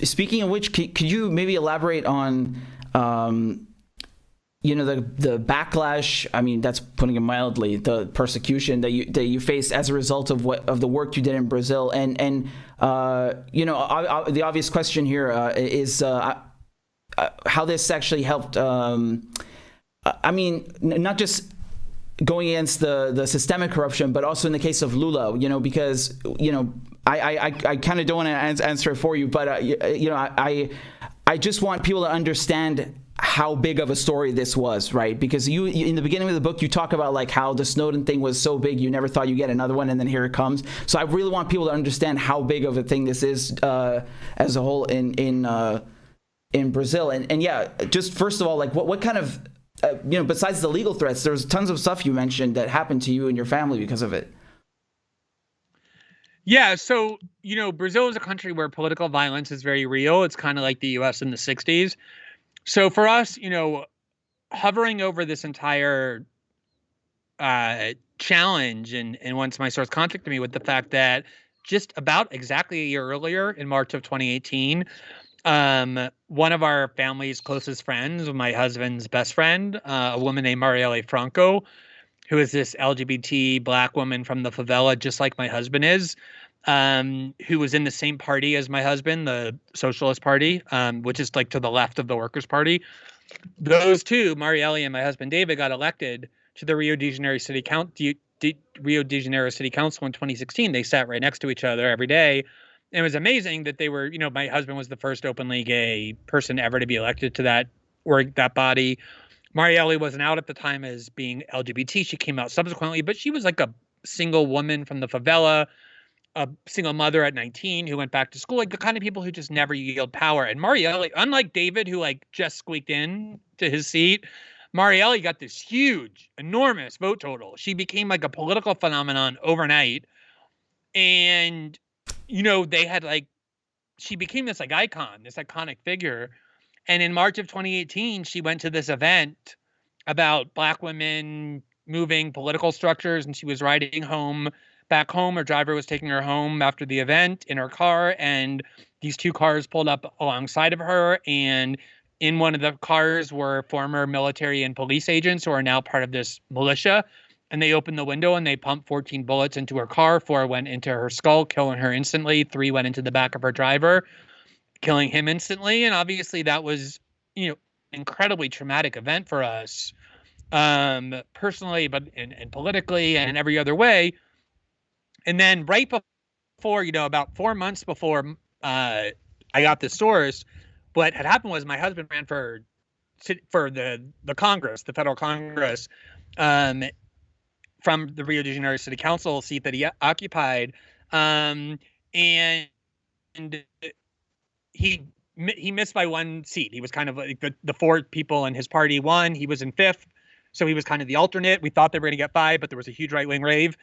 Speaking of which, could you maybe elaborate on, the backlash? I mean, that's putting it mildly. The persecution that you faced as a result of the work you did in Brazil, and the obvious question here is how this actually helped. I mean, not just going against the systemic corruption, but also in the case of Lula, because I kind of don't want to answer it for you, but I just want people to understand how big of a story this was, right? Because you in the beginning of the book, you talk about like how the Snowden thing was so big, you never thought you'd get another one, and then here it comes. So I really want people to understand how big of a thing this is as a whole in Brazil. And yeah, just first of all, like what kind of, besides the legal threats, there's tons of stuff you mentioned that happened to you and your family because of it. Yeah, so, Brazil is a country where political violence is very real. It's kind of like the US in the 60s. So for us, hovering over this entire challenge, and once my source contacted me with the fact that just about exactly a year earlier, in March of 2018, one of our family's closest friends, my husband's best friend, a woman named Marielle Franco, who is this LGBT Black woman from the favela, just like my husband is, who was in the same party as my husband, the Socialist Party, which is like to the left of the Workers' Party. Those two, Marielle and my husband David, got elected to the Rio de Janeiro City Council in 2016. They sat right next to each other every day. And it was amazing that they were, my husband was the first openly gay person ever to be elected to that body. Marielle wasn't out at the time as being LGBT. She came out subsequently, but she was like a single woman from the favela, a single mother at 19 who went back to school, like the kind of people who just never yield power. And Marielle, unlike David, who like just squeaked in to his seat, Marielle got this huge, enormous vote total. She became like a political phenomenon overnight. And, they had she became this like icon, this iconic figure. And in March of 2018, she went to this event about Black women moving political structures, and she was riding back home. Her driver was taking her home after the event in her car, and these two cars pulled up alongside of her, and in one of the cars were former military and police agents who are now part of this militia, and they opened the window and they pumped 14 bullets into her car. 4 went into her skull, killing her instantly. 3 went into the back of her driver, killing him instantly. And obviously that was, incredibly traumatic event for us, personally, but and politically and in every other way. And then right before, about 4 months before I got this source, what had happened was my husband ran for the Congress, the federal Congress, from the Rio de Janeiro City Council seat that he occupied, and he missed by one seat. He was kind of like the 4 people in his party won. He was in 5th, so he was kind of the alternate. We thought they were going to get 5, but there was a huge right-wing rave.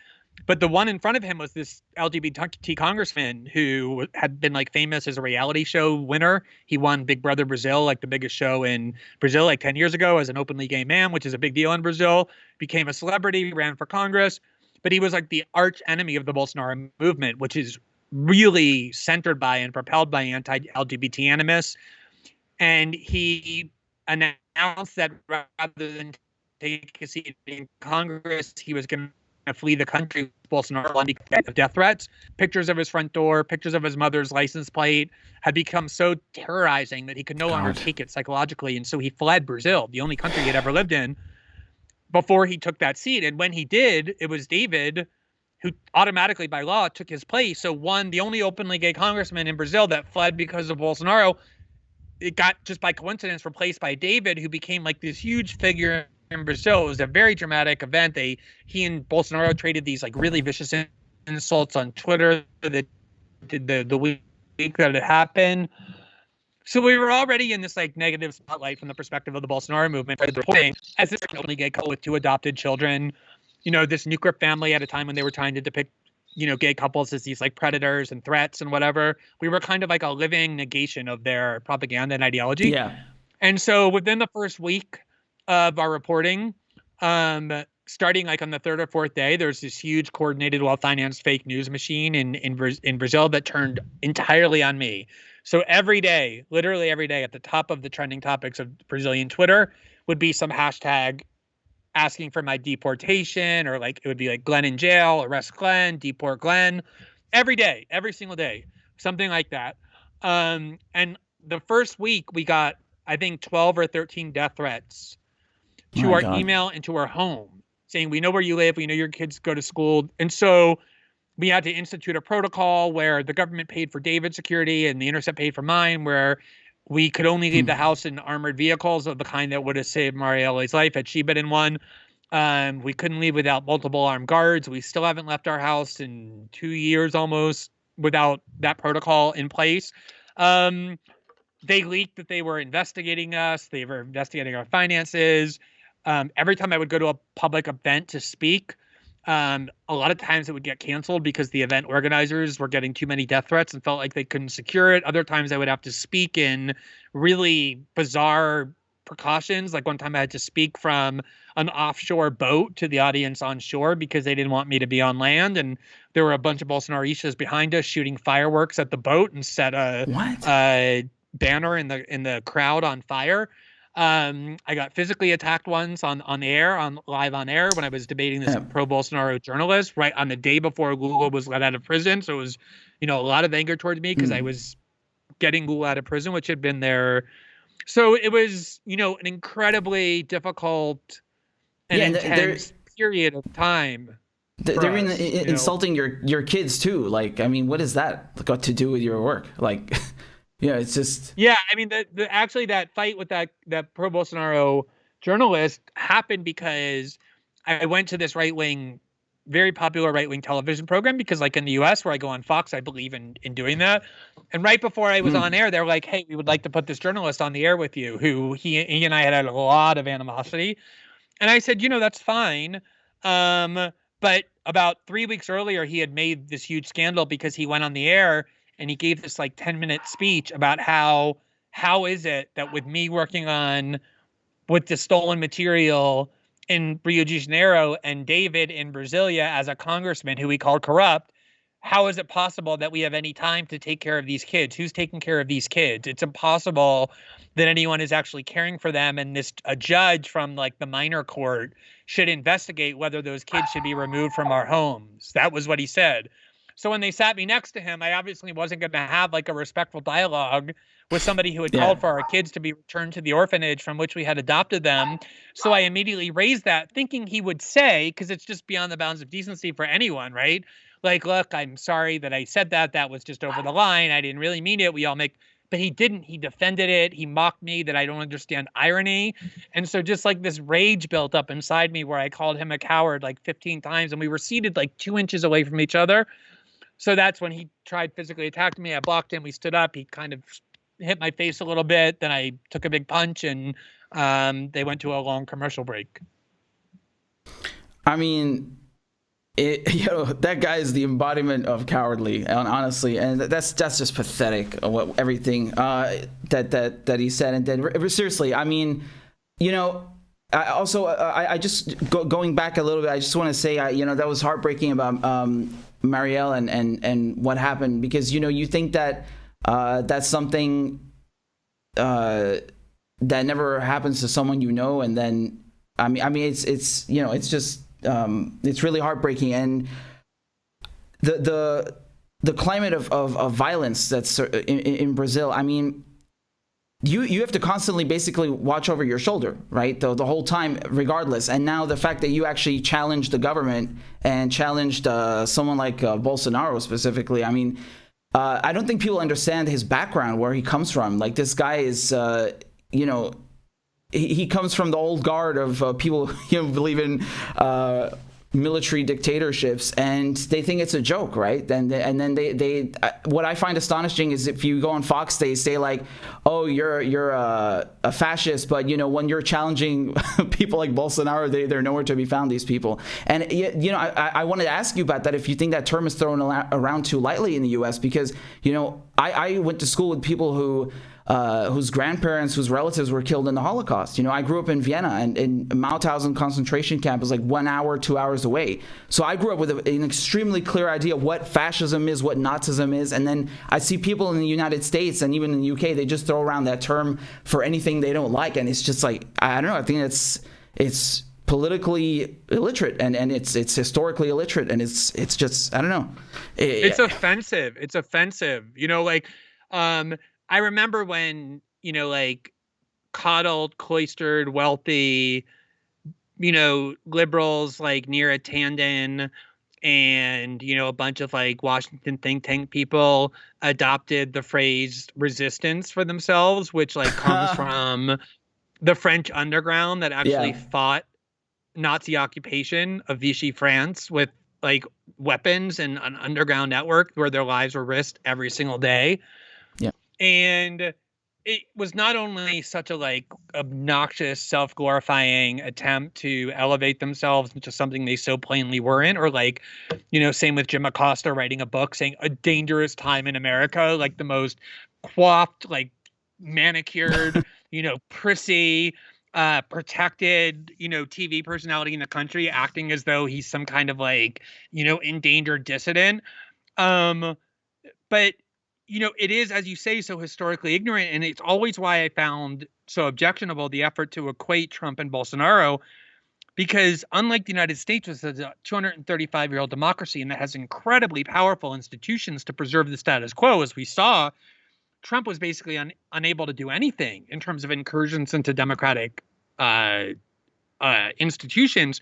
But the one in front of him was this LGBT congressman who had been famous as a reality show winner. He won Big Brother Brazil, the biggest show in Brazil 10 years ago, as an openly gay man, which is a big deal in Brazil. Became a celebrity, ran for Congress. But he was the arch enemy of the Bolsonaro movement, which is really centered by and propelled by anti-LGBT animus. And he announced that rather than take a seat in Congress, he was going to flee the country with Bolsonaro because of death threats. Pictures of his front door, pictures of his mother's license plate had become so terrorizing that he could no longer take it psychologically. And so he fled Brazil, the only country he had ever lived in, before he took that seat. And when he did, it was David who automatically by law took his place. So the only openly gay congressman in Brazil that fled because of Bolsonaro, it got just by coincidence replaced by David, who became this huge figure in Brazil. It was a very dramatic event. He and Bolsonaro traded these really vicious insults on Twitter the week that it happened. So we were already in this negative spotlight from the perspective of the Bolsonaro movement, reporting as this openly gay couple with 2 adopted children. This nuclear family at a time when they were trying to depict, gay couples as these predators and threats and whatever. We were kind of a living negation of their propaganda and ideology. Yeah. And so within the first week of our reporting, starting on the 3rd or 4th day, there's this huge coordinated, well-financed fake news machine in Brazil that turned entirely on me. So every day, literally every day, at the top of the trending topics of Brazilian Twitter would be some hashtag asking for my deportation, or like it would be like Glenn in jail, arrest Glenn, deport Glenn. Every day, every single day, something like that. And the first week we got, I think, 12 or 13 death threats to our email and to our home, saying, we know where you live, we know your kids go to school. And so we had to institute a protocol where the government paid for David's security and the Intercept paid for mine, where we could only leave the house in armored vehicles of the kind that would have saved Marielle's life had she been in one. We couldn't leave without multiple armed guards. We still haven't left our house in 2 years almost without that protocol in place. They leaked that they were investigating us. They were investigating our finances. Every time I would go to a public event to speak, a lot of times it would get canceled because the event organizers were getting too many death threats and felt like they couldn't secure it. Other times I would have to speak in really bizarre precautions. Like one time I had to speak from an offshore boat to the audience on shore because they didn't want me to be on land. And there were a bunch of Bolsonaristas behind us shooting fireworks at the boat and set a banner in the crowd on fire. I got physically attacked once on the air, live on air, when I was debating this pro-Bolsonaro journalist right on the day before Lula was let out of prison. So it was, a lot of anger towards me because I was getting Lula out of prison, which had been there. So it was, an incredibly difficult and intense period of time. They're insulting your kids too. Like, I mean, what has that got to do with your work? Like, it's just. Yeah, I mean, actually that fight with that pro Bolsonaro journalist happened because I went to this very popular right-wing television program, because like in the US where I go on Fox, I believe in doing that. And right before I was on air, they were like, hey, we would like to put this journalist on the air with you, who he and I had a lot of animosity. And I said, that's fine. But about 3 weeks earlier, he had made this huge scandal because he went on the air and he gave this 10-minute speech about how is it that with me working with the stolen material in Rio de Janeiro and David in Brasilia as a congressman who he called corrupt, how is it possible that we have any time to take care of these kids? Who's taking care of these kids? It's impossible that anyone is actually caring for them. And a judge from the minor court should investigate whether those kids should be removed from our homes. That was what he said. So when they sat me next to him, I obviously wasn't going to have a respectful dialogue with somebody who had called for our kids to be returned to the orphanage from which we had adopted them. So I immediately raised that, thinking he would say, because it's just beyond the bounds of decency for anyone, right? Like, look, I'm sorry that I said that. That was just over the line. I didn't really mean it. But he didn't. He defended it. He mocked me that I don't understand irony. And so just this rage built up inside me where I called him a coward 15 times, and we were seated 2 inches away from each other. So that's when he tried physically attacking me. I blocked him. We stood up. He kind of hit my face a little bit. Then I took a big punch, and they went to a long commercial break. I mean, that guy is the embodiment of cowardly, honestly, and that's just pathetic. Everything that he said, and then seriously, I mean, I just going back a little bit. I just want to say, that was heartbreaking about Marielle and what happened, because you think that that's something that never happens to someone and then I mean it's just it's really heartbreaking, and the climate of violence that's in Brazil. I mean, you have to constantly basically watch over your shoulder, right? The whole time, regardless. And now the fact that you actually challenged the government and challenged someone like Bolsonaro specifically. I mean, I don't think people understand his background, where he comes from. Like, this guy is, he comes from the old guard of people who believe in military dictatorships, and they think it's a joke, right? And then they what I find astonishing is if you go on Fox, they say oh, you're a fascist, but when you're challenging people like Bolsonaro, they're nowhere to be found, these people. And I wanted to ask you about that, if you think that term is thrown around too lightly in the U.S., because I went to school with people whose grandparents, whose relatives were killed in the Holocaust. I grew up in Vienna, and Mauthausen concentration camp was like 1 hour, 2 hours away. So I grew up with an extremely clear idea of what fascism is, what Nazism is. And then I see people in the United States and even in the UK, they just throw around that term for anything they don't like. And it's just like, I don't know, I think it's politically illiterate and it's historically illiterate, and it's just, I don't know. It's offensive. It's offensive. I remember when, coddled, cloistered, wealthy, liberals like Neera Tanden and, a bunch of like Washington think tank people adopted the phrase resistance for themselves, which like comes from the French underground that actually fought Nazi occupation of Vichy France with like weapons and an underground network where their lives were risked every single day. Yeah. And it was not only such a like obnoxious, self-glorifying attempt to elevate themselves into something they so plainly weren't, or like, same with Jim Acosta writing a book saying a dangerous time in America, like the most coiffed, like manicured, prissy, protected, TV personality in the country, acting as though he's some kind of like, endangered dissident. But, it is, as you say, so historically ignorant. And it's always why I found so objectionable the effort to equate Trump and Bolsonaro, because unlike the United States, which is a 235-year-old democracy and that has incredibly powerful institutions to preserve the status quo, as we saw, Trump was basically unable to do anything in terms of incursions into democratic institutions,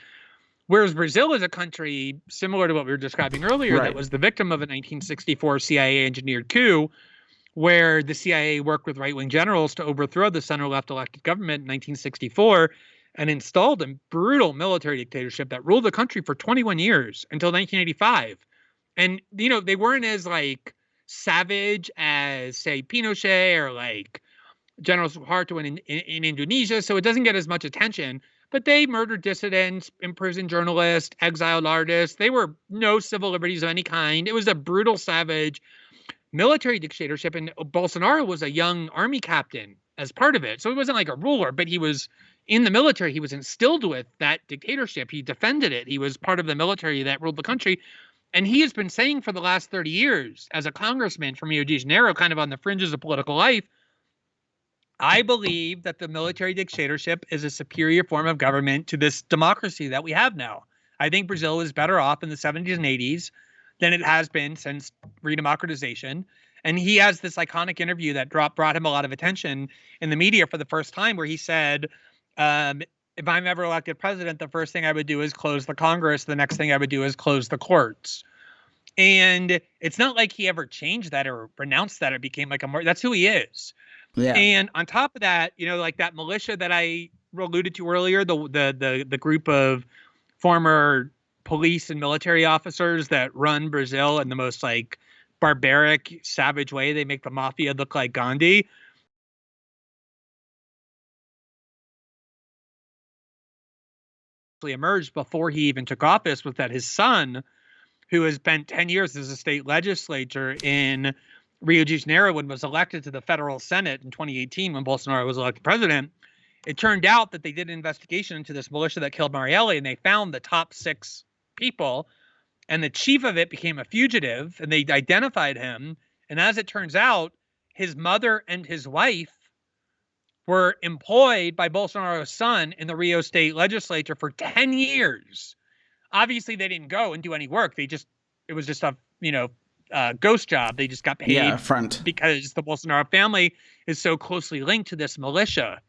whereas Brazil is a country similar to what we were describing earlier, that was the victim of a 1964 CIA-engineered coup, where the CIA worked with right-wing generals to overthrow the center-left elected government in 1964 and installed a brutal military dictatorship that ruled the country for 21 years until 1985. And, they weren't as like savage as, say, Pinochet or like General Suharto in Indonesia, so it doesn't get as much attention. But they murdered dissidents, imprisoned journalists, exiled artists. They were no civil liberties of any kind. It was a brutal, savage military dictatorship, and Bolsonaro was a young army captain as part of it. So he wasn't like a ruler, but he was in the military. He was instilled with that dictatorship. He defended it. He was part of the military that ruled the country. And he has been saying for the last 30 years, as a congressman from Rio de Janeiro, kind of on the fringes of political life, I believe that the military dictatorship is a superior form of government to this democracy that we have now. I think Brazil was better off in the 70s and 80s than it has been since redemocratization. And he has this iconic interview that brought him a lot of attention in the media for the first time, where he said, if I'm ever elected president, the first thing I would do is close the Congress. The next thing I would do is close the courts. And it's not like he ever changed that or renounced that. It became like that's who he is. Yeah. And on top of that, like that militia that I alluded to earlier, the group of former police and military officers that run Brazil in the most like barbaric, savage way. They make the mafia look like Gandhi. Emerged before he even took office was that his son, who has spent 10 years as a state legislator in Rio de Janeiro and was elected to the federal Senate in 2018 when Bolsonaro was elected president, it turned out that they did an investigation into this militia that killed Marielle, and they found the top 6 people, and the chief of it became a fugitive, and they identified him. And as it turns out, his mother and his wife were employed by Bolsonaro's son in the Rio state legislature for 10 years. Obviously, they didn't go and do any work. It was just a, ghost job. They just got paid because the Bolsonaro family is so closely linked to this militia.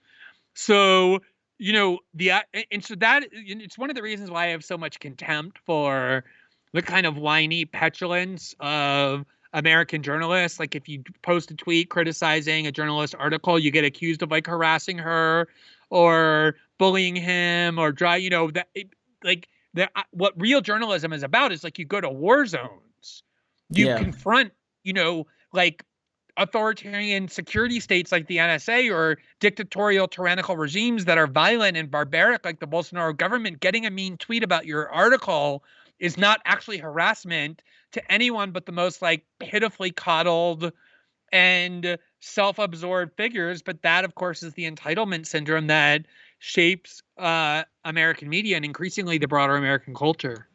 So, it's one of the reasons why I have so much contempt for the kind of whiny petulance of American journalists. Like if you post a tweet criticizing a journalist article, you get accused of like harassing her or bullying him or what real journalism is about is like you go to war zones, you confront, like authoritarian security states like the NSA or dictatorial tyrannical regimes that are violent and barbaric like the Bolsonaro government. Getting a mean tweet about your article is not actually harassment to anyone but the most like pitifully coddled, and self-absorbed figures. But that, of course, is the entitlement syndrome that shapes American media and increasingly the broader American culture.